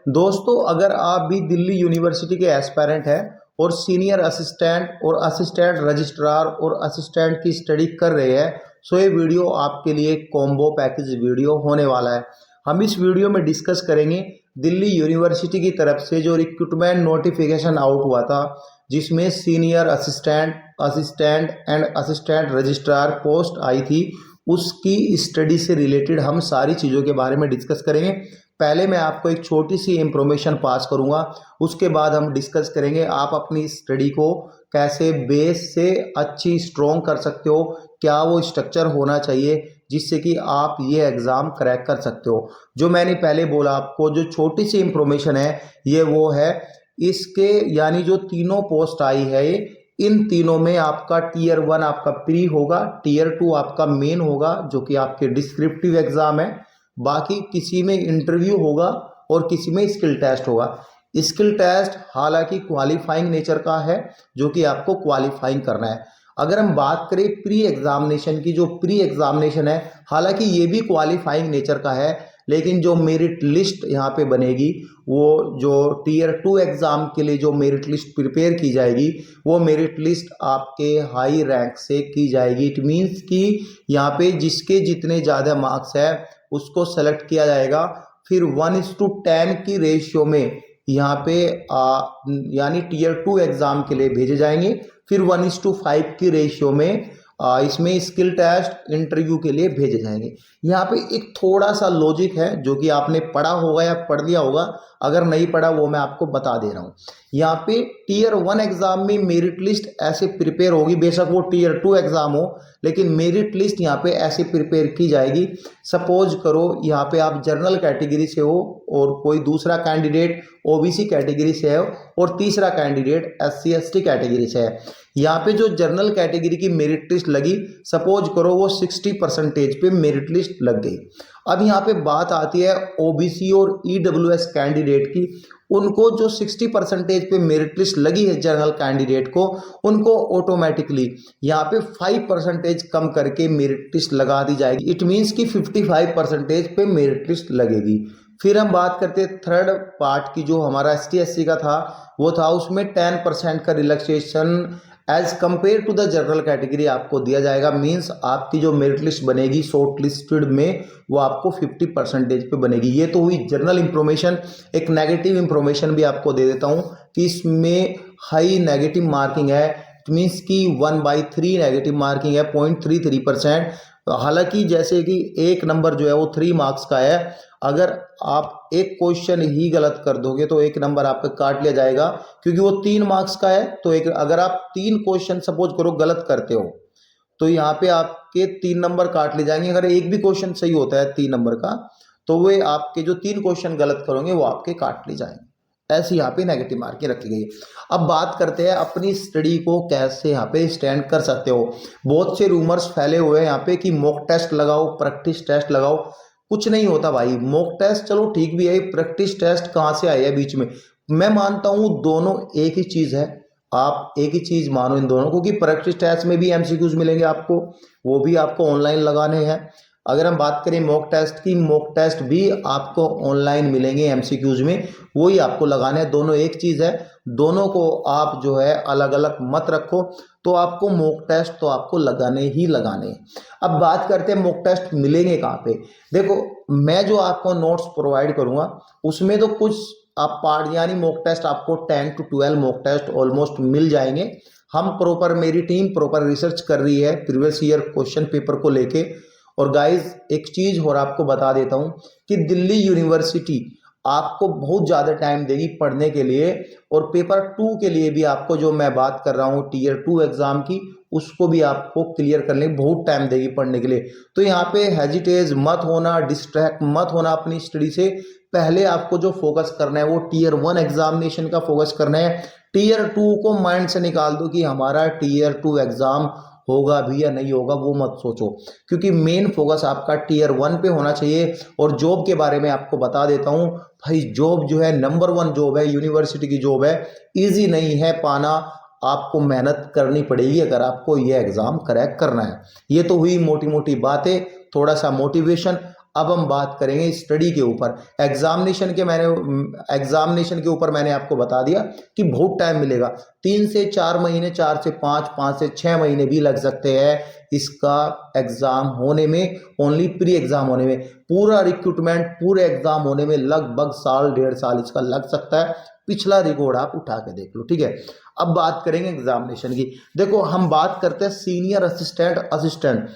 दोस्तों, अगर आप भी दिल्ली यूनिवर्सिटी के एस्पायरेंट हैं और सीनियर असिस्टेंट और असिस्टेंट रजिस्ट्रार और असिस्टेंट की स्टडी कर रहे हैं, सो ये वीडियो आपके लिए कॉम्बो पैकेज वीडियो होने वाला है। हम इस वीडियो में डिस्कस करेंगे दिल्ली यूनिवर्सिटी की तरफ से जो रिक्रूटमेंट नोटिफिकेशन आउट हुआ था, जिसमें senior assistant assistant and assistant registrar post आई थी, उसकी स्टडी से रिलेटेड हम सारी चीज़ों के बारे में डिस्कस करेंगे। पहले मैं आपको एक छोटी सी इंफॉर्मेशन पास करूंगा, उसके बाद हम डिस्कस करेंगे आप अपनी स्टडी को कैसे बेस से अच्छी स्ट्रॉन्ग कर सकते हो, क्या वो स्ट्रक्चर होना चाहिए जिससे कि आप ये एग्ज़ाम क्रैक कर सकते हो। जो मैंने पहले बोला आपको, जो छोटी सी इंफॉर्मेशन है ये वो है इसके, यानी जो तीनों पोस्ट आई है इन तीनों में आपका टीयर 1 आपका प्री होगा, टीयर 2 आपका मेन होगा जो कि आपके डिस्क्रिप्टिव एग्ज़ाम है, बाकी किसी में इंटरव्यू होगा और किसी में स्किल टेस्ट होगा। स्किल टेस्ट हालांकि क्वालिफाइंग नेचर का है जो कि आपको क्वालिफाइंग करना है। अगर हम बात करें प्री एग्जामिनेशन की, जो प्री एग्जामिनेशन है हालांकि ये भी क्वालिफाइंग नेचर का है, लेकिन जो मेरिट लिस्ट यहाँ पे बनेगी वो जो टीयर 2 एग्ज़ाम के लिए जो मेरिट लिस्ट प्रिपेयर की जाएगी वो मेरिट लिस्ट आपके हाई रैंक से की जाएगी। इट मीन्स कि यहाँ पे जिसके जितने ज़्यादा मार्क्स है उसको सेलेक्ट किया जाएगा, फिर 1:10 की रेशियो में यहाँ पे यानी टीयर 2 एग्ज़ाम के लिए भेजे जाएंगे, फिर 1:5 की रेशियो में इसमें स्किल टेस्ट इंटरव्यू के लिए भेजे जाएंगे। यहाँ पे एक थोड़ा सा लॉजिक है जो कि आपने पढ़ा होगा या पढ़ लिया होगा, अगर नहीं पढ़ा वो मैं आपको बता दे रहा हूँ। यहाँ पे टीयर 1 एग्ज़ाम में मेरिट लिस्ट ऐसे प्रिपेयर होगी, बेशक वो टीयर 2 एग्ज़ाम हो, लेकिन मेरिट लिस्ट यहाँ पे ऐसे प्रिपेयर की जाएगी। सपोज करो यहाँ पे आप जनरल कैटेगरी से हो और कोई दूसरा कैंडिडेट ओबीसी कैटेगरी से है और तीसरा कैंडिडेट SC ST कैटेगरी से है। यहाँ पे जो जनरल कैटेगरी की मेरिट लिस्ट लगी, सपोज करो वो 60% पे मेरिट लिस्ट लग गई। अब यहाँ पे बात आती है ओबीसी और EWS कैंडिडेट की, उनको जो 60% पे मेरिट लिस्ट लगी है जनरल कैंडिडेट को, उनको ऑटोमेटिकली यहाँ पे 5% कम करके मेरिट लिस्ट लगा दी जाएगी। इट मीन्स कि 55% पे मेरिट लिस्ट लगेगी। फिर हम बात करते हैं थर्ड पार्ट की, जो हमारा ST SC का था, वो था उसमें 10% का relaxation as compared to the general category आपको दिया जाएगा। मीन्स आपकी जो मेरिट लिस्ट बनेगी शॉर्ट लिस्टेड में वो आपको 50% पे बनेगी। ये तो हुई जनरल इंफॉर्मेशन। एक नेगेटिव इंफॉर्मेशन भी आपको दे देता हूँ कि इसमें हाई नेगेटिव मार्किंग है। इट मीन्स कि 1/3 नेगेटिव मार्किंग है, 0.33%। हालांकि जैसे कि एक नंबर जो है वो 3 मार्क्स का है, अगर आप एक क्वेश्चन ही गलत कर दोगे तो एक नंबर आपका काट लिया जाएगा, क्योंकि वो 3 मार्क्स का है। तो एक, अगर आप 3 क्वेश्चन सपोज करो गलत करते हो तो यहाँ पे आपके 3 नंबर काट लिए जाएंगे। अगर एक भी क्वेश्चन सही होता है 3 नंबर का तो वे आपके जो 3 क्वेश्चन गलत करोगे वो आपके काट लिए जाएंगे। ऐसी यहाँ पे नेगेटिव मार्किंग रखी गई है। अब बात करते हैं अपनी स्टडी को कैसे यहाँ पे स्टैंड कर सकते हो। बहुत से रूमर्स फैले हुए हैं यहाँ पे कि मॉक टेस्ट लगाओ, प्रैक्टिस टेस्ट लगाओ। कुछ नहीं होता भाई। मॉक टेस्ट चलो ठीक भी है, प्रैक्टिस टेस्ट कहाँ से आई है बीच में? मैं मानता हूँ दोनों एक ही चीज़ है, आप एक ही चीज़ मानो इन दोनों को, कि प्रैक्टिस टेस्ट में भी MCQs मिलेंगे आपको, वो भी आपको ऑनलाइन लगाने हैं। अगर हम बात करें मॉक टेस्ट की, मॉक टेस्ट भी आपको ऑनलाइन मिलेंगे MCQs में, वही आपको लगाने हैं। दोनों एक चीज़ है, दोनों को आप जो है अलग अलग मत रखो। तो आपको मॉक टेस्ट तो आपको लगाने ही लगाने हैं। अब बात करते हैं मॉक टेस्ट मिलेंगे कहाँ पे। देखो, मैं जो आपको नोट्स प्रोवाइड करूँगा उसमें तो कुछ आप पार्ट, यानी मॉक टेस्ट आपको 10 to 12 मॉक टेस्ट ऑलमोस्ट मिल जाएंगे। हम प्रॉपर, मेरी टीम प्रॉपर रिसर्च कर रही है प्रीवियस ईयर क्वेश्चन पेपर को लेके। और गाइज एक चीज़ और आपको बता देता हूँ कि दिल्ली यूनिवर्सिटी आपको बहुत ज़्यादा टाइम देगी पढ़ने के लिए, और पेपर 2 के लिए भी आपको, जो मैं बात कर रहा हूँ टीयर 2 एग्ज़ाम की, उसको भी आपको क्लियर करने में बहुत टाइम देगी पढ़ने के लिए। तो यहाँ पे हेजिटेज मत होना, डिस्ट्रैक्ट मत होना अपनी स्टडी से। पहले आपको जो फोकस करना है वो टीयर 1 एग्जामिनेशन का फोकस करना है। टीयर 2 को माइंड से निकाल दो कि हमारा टीयर 2 एग्ज़ाम होगा भी या नहीं होगा, वो मत सोचो, क्योंकि मेन फोकस आपका टीयर 1 पे होना चाहिए। और जॉब के बारे में आपको बता देता हूँ भाई, जॉब जो है नंबर 1 जॉब है, यूनिवर्सिटी की जॉब है, इजी नहीं है पाना, आपको मेहनत करनी पड़ेगी अगर आपको ये एग्ज़ाम क्रैक करना है। ये तो हुई मोटी मोटी बातें, थोड़ा सा मोटिवेशन। अब हम बात करेंगे स्टडी के ऊपर। एग्जामिनेशन के ऊपर मैंने आपको बता दिया कि बहुत टाइम मिलेगा, 3 से 4 महीने, 4 से 5, 5 से 6 महीने भी लग सकते हैं इसका एग्जाम होने में, ओनली प्री एग्जाम होने में। पूरा रिक्रूटमेंट, पूरे एग्जाम होने में लगभग साल 1.5 साल इसका लग सकता है। पिछला रिकॉर्ड आप उठा के देख लो, ठीक है। अब बात करेंगे एग्जामिनेशन की। देखो हम बात करते हैं सीनियर असिस्टेंट, असिस्टेंट,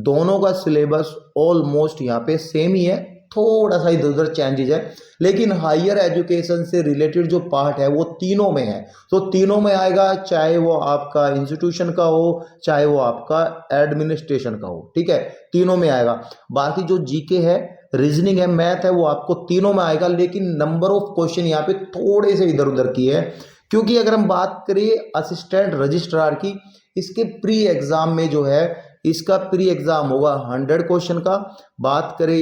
दोनों का सिलेबस ऑलमोस्ट यहाँ पे सेम ही है, थोड़ा सा इधर उधर चेंजेज है, लेकिन हायर एजुकेशन से रिलेटेड जो पार्ट है वो तीनों में है। तो तीनों में आएगा, चाहे वो आपका इंस्टीट्यूशन का हो, चाहे वो आपका एडमिनिस्ट्रेशन का हो, ठीक है, तीनों में आएगा। बाकी जो जीके है, रीजनिंग है, मैथ है, वो आपको तीनों में आएगा, लेकिन नंबर ऑफ क्वेश्चन यहाँ पे थोड़े से इधर उधर की है। क्योंकि अगर हम बात करें असिस्टेंट रजिस्ट्रार की, इसके प्री एग्जाम में जो है, इसका प्री एग्जाम होगा 100 क्वेश्चन का। बात करें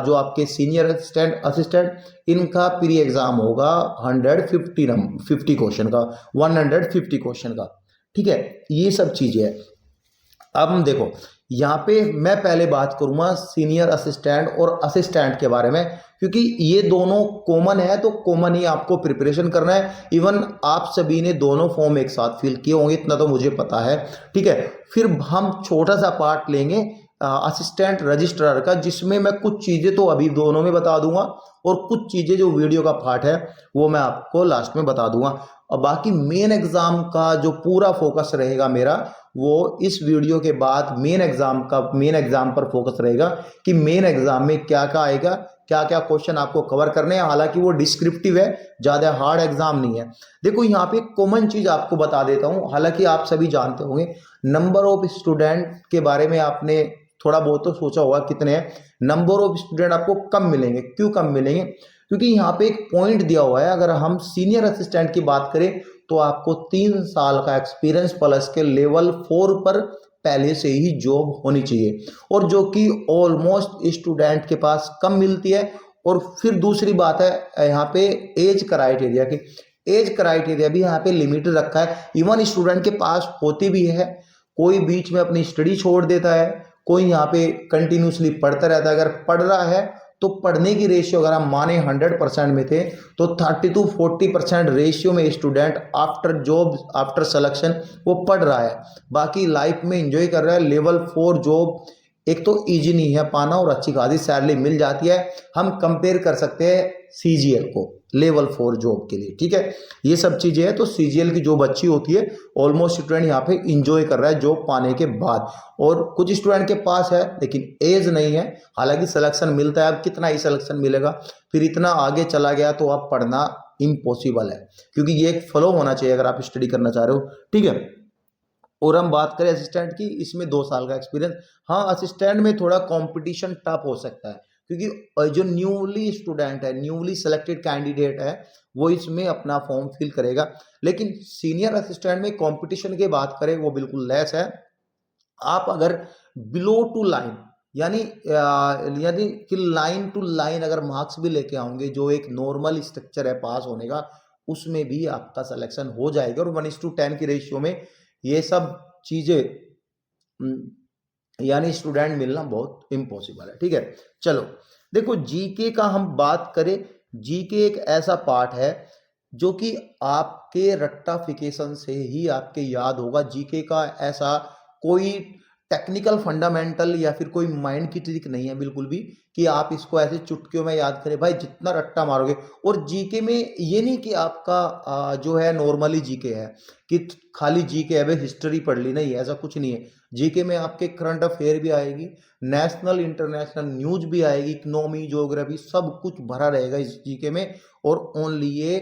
जो आपके सीनियर असिस्टेंट, इनका प्री एग्जाम होगा 150 क्वेश्चन का, 150 क्वेश्चन का, ठीक है। ये सब चीजें है। अब हम देखो यहाँ पे मैं पहले बात करूंगा सीनियर असिस्टेंट और असिस्टेंट के बारे में, क्योंकि ये दोनों कॉमन है, तो कॉमन ही आपको प्रिपरेशन करना है। इवन आप सभी ने दोनों फॉर्म एक साथ फिल किए होंगे, इतना तो मुझे पता है, ठीक है। फिर हम छोटा सा पार्ट लेंगे असिस्टेंट रजिस्ट्रार का, जिसमें मैं कुछ चीज़ें तो अभी दोनों में बता दूंगा, और कुछ चीज़ें जो वीडियो का पार्ट है वो मैं आपको लास्ट में बता दूंगा। और बाकी मेन एग्जाम का जो पूरा फोकस रहेगा मेरा, वो इस वीडियो के बाद मेन एग्जाम पर फोकस रहेगा कि मेन एग्जाम में क्या क्या आएगा, क्या क्या क्वेश्चन आपको कवर करने हैं। हालांकि वो डिस्क्रिप्टिव है, ज्यादा हार्ड एग्जाम नहीं है। देखो यहाँ पे कॉमन चीज आपको बता देता हूँ, हालांकि आप सभी जानते होंगे, नंबर ऑफ स्टूडेंट के बारे में आपने थोड़ा बहुत तो सोचा होगा कितने हैं। नंबर ऑफ स्टूडेंट आपको कम मिलेंगे। क्यों कम मिलेंगे? क्योंकि यहाँ पे एक पॉइंट दिया हुआ है, अगर हम सीनियर असिस्टेंट की बात करें तो आपको 3 साल का एक्सपीरियंस प्लस के लेवल 4 पर पहले से ही जॉब होनी चाहिए, और जो कि ऑलमोस्ट स्टूडेंट के पास कम मिलती है। और फिर दूसरी बात है यहाँ पे एज क्राइटेरिया की, एज क्राइटेरिया भी यहाँ पे लिमिटेड रखा है। इवन स्टूडेंट के पास होती भी है, कोई बीच में अपनी स्टडी छोड़ देता है, कोई यहाँ पे कंटिन्यूसली पढ़ता रहता है। अगर पढ़ रहा है तो पढ़ने की रेशियो अगर हम माने 100% में थे, तो 30 to 40% रेशियो में student after job, after selection वो पढ़ रहा है, बाकी लाइफ में एंजॉय कर रहा है। लेवल 4 जॉब एक तो इजी नहीं है पाना, और अच्छी खासी सैलरी मिल जाती है। हम कंपेयर कर सकते हैं सीजीएल को लेवल 4 जॉब के लिए, ठीक है। ये सब चीजें हैं, तो सीजीएल की जॉब अच्छी होती है, ऑलमोस्ट स्टूडेंट यहाँ पे इंजॉय कर रहा है जॉब पाने के बाद। और कुछ स्टूडेंट के पास है लेकिन एज नहीं है, हालांकि सिलेक्शन मिलता है। अब कितना ही सिलेक्शन मिलेगा, फिर इतना आगे चला गया तो अब पढ़ना इम्पॉसिबल है, क्योंकि ये एक फ्लो होना चाहिए अगर आप स्टडी करना चाह रहे हो, ठीक है। और हम बात करें असिस्टेंट की, इसमें 2 साल का एक्सपीरियंस। हाँ, असिस्टेंट में थोड़ा कंपटीशन टफ हो सकता है, क्योंकि जो न्यूली स्टूडेंट है, न्यूली सिलेक्टेड कैंडिडेट है, वो इसमें अपना फॉर्म फिल करेगा। लेकिन सीनियर असिस्टेंट में कंपटीशन की बात करें वो बिल्कुल लेस है। आप अगर बिलो टू लाइन, यानी कि लाइन टू लाइन अगर मार्क्स भी लेके आओगे, जो एक नॉर्मल स्ट्रक्चर है पास होने का, उसमें भी आपका सिलेक्शन हो जाएगा। और 1:10 की रेशियो में ये सब चीजें यानी स्टूडेंट मिलना बहुत इम्पॉसिबल है, ठीक है। चलो देखो, जीके का हम बात करें, जीके एक ऐसा पार्ट है जो कि आपके रट्टाफिकेशन से ही आपके याद होगा। जीके का ऐसा कोई टेक्निकल फंडामेंटल या फिर कोई माइंड की ट्रिक नहीं है बिल्कुल भी, कि आप इसको ऐसे चुटकियों में याद करें। भाई जितना रट्टा मारोगे, और जीके में ये नहीं कि आपका जो है नॉर्मली जीके है कि खाली जीके है, हिस्ट्री पढ़ ली, नहीं, ऐसा कुछ नहीं है। जीके में आपके करंट अफेयर भी आएगी, नेशनल इंटरनेशनल न्यूज भी आएगी, इकोनॉमी, ज्योग्राफी, सब कुछ भरा रहेगा इस जीके में। और ओनली ये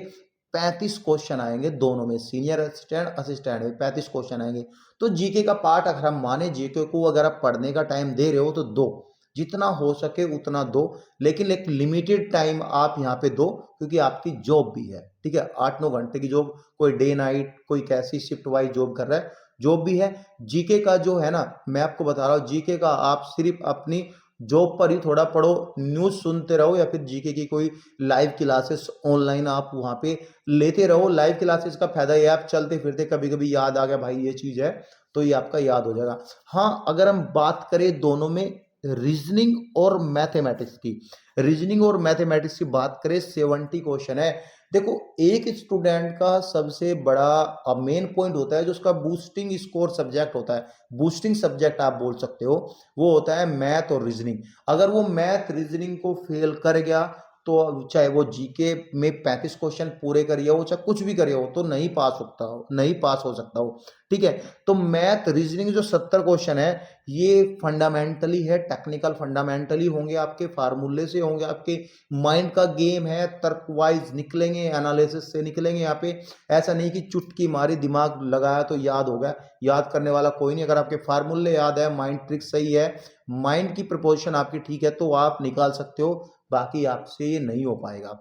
35 क्वेश्चन आएंगे दोनों में, सीनियर असिस्टेंट, असिस्टेंट में 35 क्वेश्चन आएंगे। तो जीके का पार्ट अगर हम माने, जीके को अगर आप पढ़ने का टाइम दे रहे हो तो दो, जितना हो सके उतना दो, लेकिन एक लिमिटेड टाइम आप यहाँ पे दो, क्योंकि आपकी जॉब भी है, ठीक है। 8-9 घंटे की जॉब, कोई डे नाइट, कोई कैसी शिफ्ट वाइज जॉब कर रहा है, जॉब भी है। जीके का जो है ना, मैं आपको बता रहा हूँ, जीके का आप सिर्फ अपनी जॉब पर ही थोड़ा पढ़ो, न्यूज सुनते रहो, या फिर जीके की कोई लाइव क्लासेस ऑनलाइन आप वहाँ पे लेते रहो। लाइव क्लासेस का फायदा ये, आप चलते फिरते कभी कभी याद आ गया भाई ये चीज है, तो ये आपका याद हो जाएगा। हाँ, अगर हम बात करें दोनों में रीजनिंग और मैथमेटिक्स की। रीजनिंग और मैथमेटिक्स की बात करें 70 क्वेश्चन है। देखो, एक स्टूडेंट का सबसे बड़ा मेन पॉइंट होता है जो उसका बूस्टिंग स्कोर सब्जेक्ट होता है, बूस्टिंग सब्जेक्ट आप बोल सकते हो, वो होता है मैथ और रीजनिंग। अगर वो मैथ रीजनिंग को फेल कर गया तो चाहे वो जीके में 35 क्वेश्चन पूरे करिए हो, चाहे कुछ भी करिए हो, तो नहीं पास होता हो, नहीं पास हो सकता हो। ठीक है, तो मैथ रीजनिंग जो 70 क्वेश्चन है ये फंडामेंटली है, टेक्निकल फंडामेंटली होंगे, आपके फार्मूले से होंगे, आपके माइंड का गेम है, तर्क वाइज निकलेंगे, एनालिसिस से निकलेंगे यहाँ पे। ऐसा नहीं कि चुटकी मारी दिमाग लगाया तो याद हो गया, याद करने वाला कोई नहीं। अगर आपके फार्मूले याद है, माइंड ट्रिक सही है, माइंड की प्रिपोजिशन आपकी ठीक है, तो आप निकाल सकते हो, बाकी आपसे ये नहीं हो पाएगा।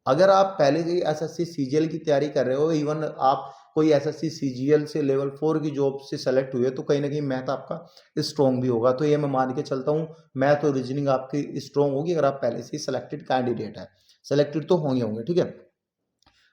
अगर आप पहले से एसएससी सीजीएल की तैयारी कर रहे हो, इवन आप कोई एसएससी सीजीएल से लेवल 4 की जॉब से सेलेक्ट हुए, तो कहीं ना कहीं मैथ आपका स्ट्रॉन्ग भी होगा, तो ये मैं मान के चलता हूँ मैथ और रीजनिंग आपकी स्ट्रॉन्ग होगी अगर आप पहले से ही सिलेक्टेड कैंडिडेट है। सिलेक्टेड तो होंगे होंगे, ठीक है।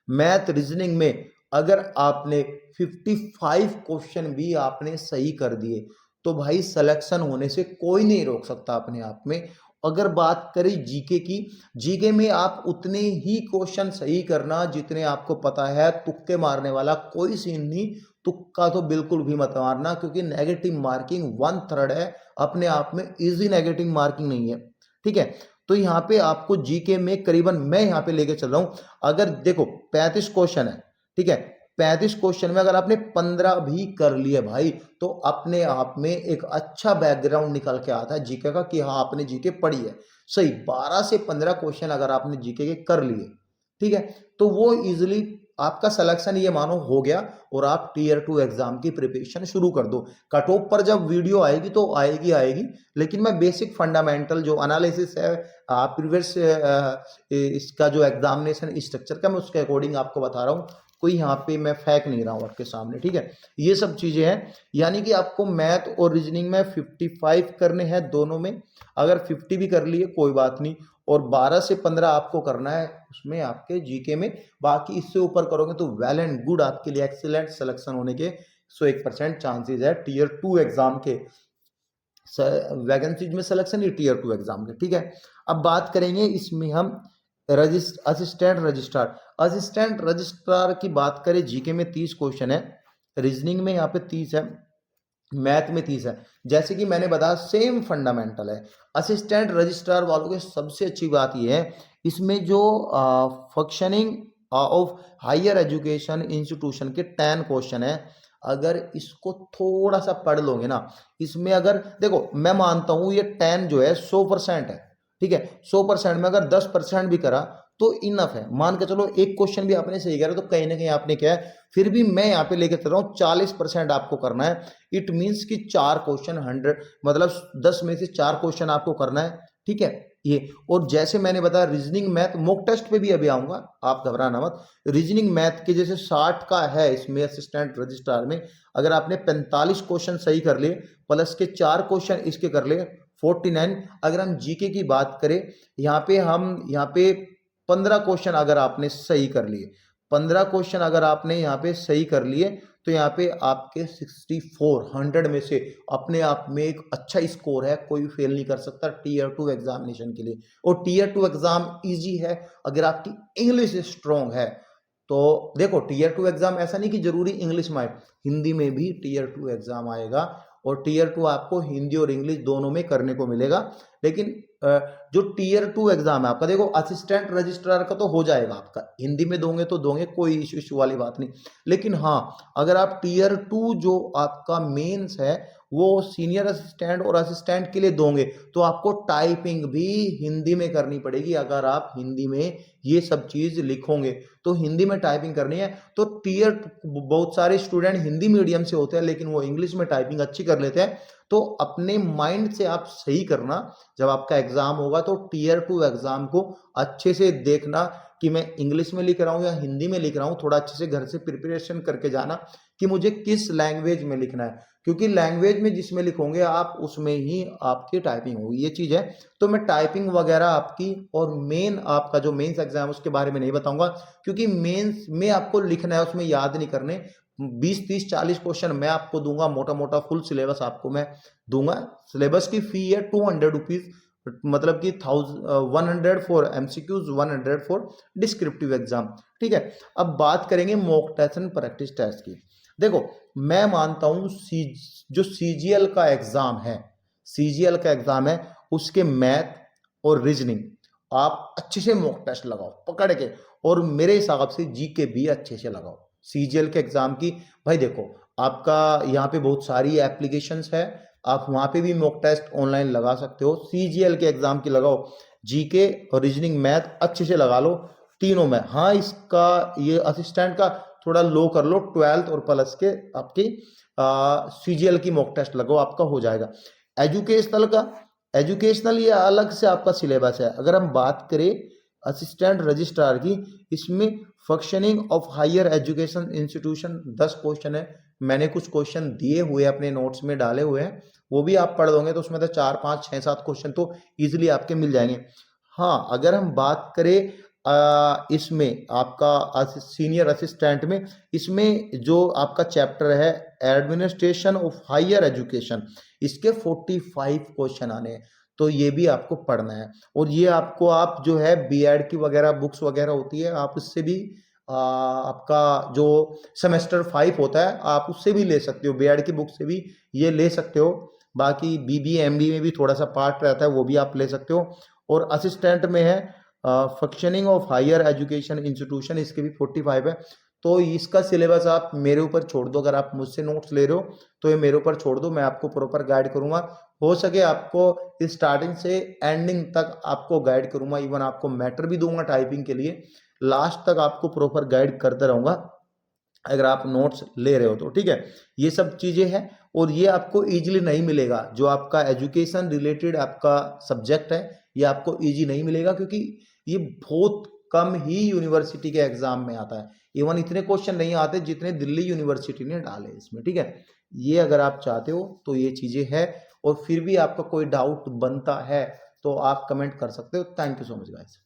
मैथ रीजनिंग में अगर आपने 55 क्वेश्चन भी आपने सही कर दिए तो भाई सिलेक्शन होने से कोई नहीं रोक सकता अपने आप में। अगर बात करें जीके की, जीके में आप उतने ही क्वेश्चन सही करना जितने आपको पता है, तुक्के मारने वाला कोई सीन नहीं, तुक्का तो बिल्कुल भी मत मारना, क्योंकि नेगेटिव मार्किंग 1/3 है, अपने आप में इजी नेगेटिव मार्किंग नहीं है। ठीक है, तो यहाँ पे आपको जीके में करीबन मैं यहाँ पे लेके चल रहा हूँ, अगर देखो 35 क्वेश्चन है, ठीक है, 35 क्वेश्चन में अगर आपने 15 भी कर लिए भाई, तो अपने आप में एक अच्छा बैकग्राउंड निकल के आता है जीके का कि हाँ आपने जीके पढ़ी है। सही 12 से 15 क्वेश्चन अगर आपने जीके के कर लिए, ठीक है, तो वो इजिली आपका सिलेक्शन ये मानो हो गया और आप टीयर 2 एग्जाम की प्रिपरेशन शुरू कर दो। कट ऑफ पर जब वीडियो आएगी तो आएगी आएगी, लेकिन मैं बेसिक फंडामेंटल जो एनालिसिस है प्रीवियस इसका जो एग्जामिनेशन स्ट्रक्चर का, मैं उसके अकॉर्डिंग आपको बता रहा हूँ, कोई यहाँ पे मैं फेंक नहीं रहा हूँ आपके सामने। ठीक है, ये सब चीजें हैं, यानी कि आपको मैथ और रीजनिंग में 55 करने हैं दोनों में। अगर 50 भी कर लिए कोई बात नहीं, और 12 से 15 आपको करना है उसमें आपके जीके में, बाकी इससे ऊपर करोगे तो वेल एंड गुड, आपके लिए एक्सीलेंट सिलेक्शन होने के 101% चांसेस है टीयर 2 एग्जाम के, वैकेंसीज में सिलेक्शन ही टीयर 2 एग्जाम के। ठीक है, अब बात करेंगे इसमें हम असिस्टेंट रजिस्ट्रार। असिस्टेंट रजिस्ट्रार की बात करें, जीके में 30 क्वेश्चन है, रीजनिंग में यहाँ पे 30 है, मैथ में 30 है। जैसे कि मैंने बताया सेम फंडामेंटल है। असिस्टेंट रजिस्ट्रार वालों की सबसे अच्छी बात यह है, इसमें जो functioning of higher education institution के 10 क्वेश्चन है, अगर इसको थोड़ा सा पढ़ लोगे ना, इसमें अगर देखो मैं मानता हूं ये 10 जो है 100% है, ठीक है, 100% में अगर 10% भी करा तो इनफ है, मान के चलो एक क्वेश्चन भी आपने सही करा तो कहीं ना कहीं आपने क्या है, फिर भी मैं यहाँ पे लेके चल रहा हूँ 40% आपको करना है। इट मीन्स कि 4 क्वेश्चन 100, मतलब 10 में से 4 क्वेश्चन आपको करना है। ठीक है, ये, और जैसे मैंने बताया रीजनिंग मैथ मॉक टेस्ट पे भी अभी आऊंगा, आप घबराना मत। रीजनिंग मैथ के जैसे 60 का है इसमें असिस्टेंट रजिस्ट्रार में, अगर आपने 45 क्वेश्चन सही कर लिए प्लस के 4 क्वेश्चन इसके कर लिए 49। अगर हम जीके की बात करें, यहाँ पे 15 क्वेश्चन अगर आपने सही कर लिए, 15 क्वेश्चन अगर आपने यहाँ पे सही कर लिए, तो यहाँ पे आपके 64 में से अपने आप में एक अच्छा स्कोर है, कोई फेल नहीं कर सकता टीयर 2 एग्जामिनेशन के लिए। और टीयर 2 एग्जाम इजी है अगर आपकी इंग्लिश स्ट्रॉन्ग है। तो देखो टीयर 2 एग्जाम ऐसा नहीं कि जरूरी इंग्लिश में आए, हिंदी में भी टीयर 2 एग्जाम आएगा, और टीयर 2 आपको हिंदी और इंग्लिश दोनों में करने को मिलेगा। लेकिन जो टीयर 2 एग्जाम है आपका, देखो असिस्टेंट रजिस्ट्रार का तो हो जाएगा आपका, हिंदी में दोगे तो दोगे, कोई इशू वाली बात नहीं। लेकिन हाँ, अगर आप टीयर 2 जो आपका मेंस है वो सीनियर असिस्टेंट और असिस्टेंट के लिए दोगे, तो आपको टाइपिंग भी हिंदी में करनी पड़ेगी। अगर आप हिंदी में ये सब चीज लिखोगे तो हिंदी में टाइपिंग करनी है। तो टीयर, बहुत सारे स्टूडेंट हिंदी मीडियम से होते हैं लेकिन वो इंग्लिश में टाइपिंग अच्छी कर लेते हैं, तो अपने माइंड से आप सही करना, जब आपका एग्जाम होगा तो टीयर 2 एग्जाम को अच्छे से देखना कि मैं इंग्लिश में लिख रहा हूँ या हिंदी में लिख रहा हूँ, थोड़ा अच्छे से घर से प्रिपरेशन करके जाना कि मुझे किस लैंग्वेज में लिखना है, क्योंकि लैंग्वेज में जिसमें लिखोगे आप उसमें ही आपकी टाइपिंग होगी, ये चीज है। तो मैं टाइपिंग वगैरह आपकी और मेन आपका जो मेंस एग्जाम उसके बारे में नहीं बताऊंगा, क्योंकि मेंस में आपको लिखना है, उसमें याद नहीं करने, 20, 30, 40 क्वेश्चन मैं आपको दूंगा, मोटा मोटा फुल सिलेबस आपको मैं दूंगा। सिलेबस की फी है 200 रुपीज, मतलब कि 100 for MCQs, 100 for descriptive exam. ठीक है, अब बात करेंगे mock test and practice test की। देखो, मैं मानता हूं जो सीजीएल का एग्जाम है, सीजीएल का एग्जाम है, उसके मैथ और रीजनिंग आप अच्छे से मॉक टेस्ट लगाओ पकड़ के, और मेरे हिसाब से जीके भी अच्छे से लगाओ सीजीएल के एग्जाम की। भाई देखो, आपका यहाँ पे बहुत सारी एप्लीकेशंस है, आप वहां पे भी मॉक टेस्ट ऑनलाइन लगा सकते हो। सीजीएल के एग्जाम की लगाओ, जीके और रीजनिंग मैथ अच्छे से लगा लो तीनों में। हाँ, इसका ये असिस्टेंट का थोड़ा लो कर लो, 12th और प्लस के आपकी सीजीएल की मॉक टेस्ट लगाओ, आपका हो जाएगा। एजुकेशनल का, एजुकेशनल ये अलग से आपका सिलेबस है। अगर हम बात करें असिस्टेंट रजिस्ट्रार की, इसमें functioning of higher education institution 10 question है। मैंने कुछ क्वेश्चन दिए हुए अपने नोट्स में डाले हुए हैं, वो भी आप पढ़ दोगे तो उसमें तो 4, 5, 6, 7 क्वेश्चन तो इजीली आपके मिल जाएंगे। हाँ, अगर हम बात करें इसमें आपका सीनियर असिस्टेंट में, इसमें जो आपका चैप्टर है एडमिनिस्ट्रेशन ऑफ हायर एजुकेशन, इसके 45 क्वेश्चन आने हैं, तो ये भी आपको पढ़ना है। और ये आपको, आप जो है बीएड की वगैरह बुक्स वगैरह होती है, आप उससे भी आपका जो सेमेस्टर 5 होता है आप उससे भी ले सकते हो, बीएड की बुक से भी ये ले सकते हो। बाकी बीबी एमबी में भी थोड़ा सा पार्ट रहता है, वो भी आप ले सकते हो। और असिस्टेंट में है functioning of higher education institution, इसके भी 45 है। तो इसका सिलेबस आप मेरे ऊपर छोड़ दो, अगर आप मुझसे नोट्स ले रहे हो तो ये मेरे ऊपर छोड़ दो, मैं आपको प्रॉपर गाइड करूंगा। हो सके आपको स्टार्टिंग से एंडिंग तक आपको गाइड करूंगा, इवन आपको मैटर भी दूंगा टाइपिंग के लिए, लास्ट तक आपको प्रॉपर गाइड करता रहूंगा अगर आप नोट्स ले रहे हो तो। ठीक है, ये सब चीजें हैं, और ये आपको इजीली नहीं मिलेगा। जो आपका एजुकेशन रिलेटेड आपका सब्जेक्ट है, ये आपको इजी नहीं मिलेगा, क्योंकि ये बहुत कम ही यूनिवर्सिटी के एग्जाम में आता है। इवन इतने क्वेश्चन नहीं आते जितने दिल्ली यूनिवर्सिटी ने डाले इसमें। ठीक है, ये अगर आप चाहते हो तो ये चीजें हैं, और फिर भी आपका कोई डाउट बनता है तो आप कमेंट कर सकते हो। Thank you so much guys.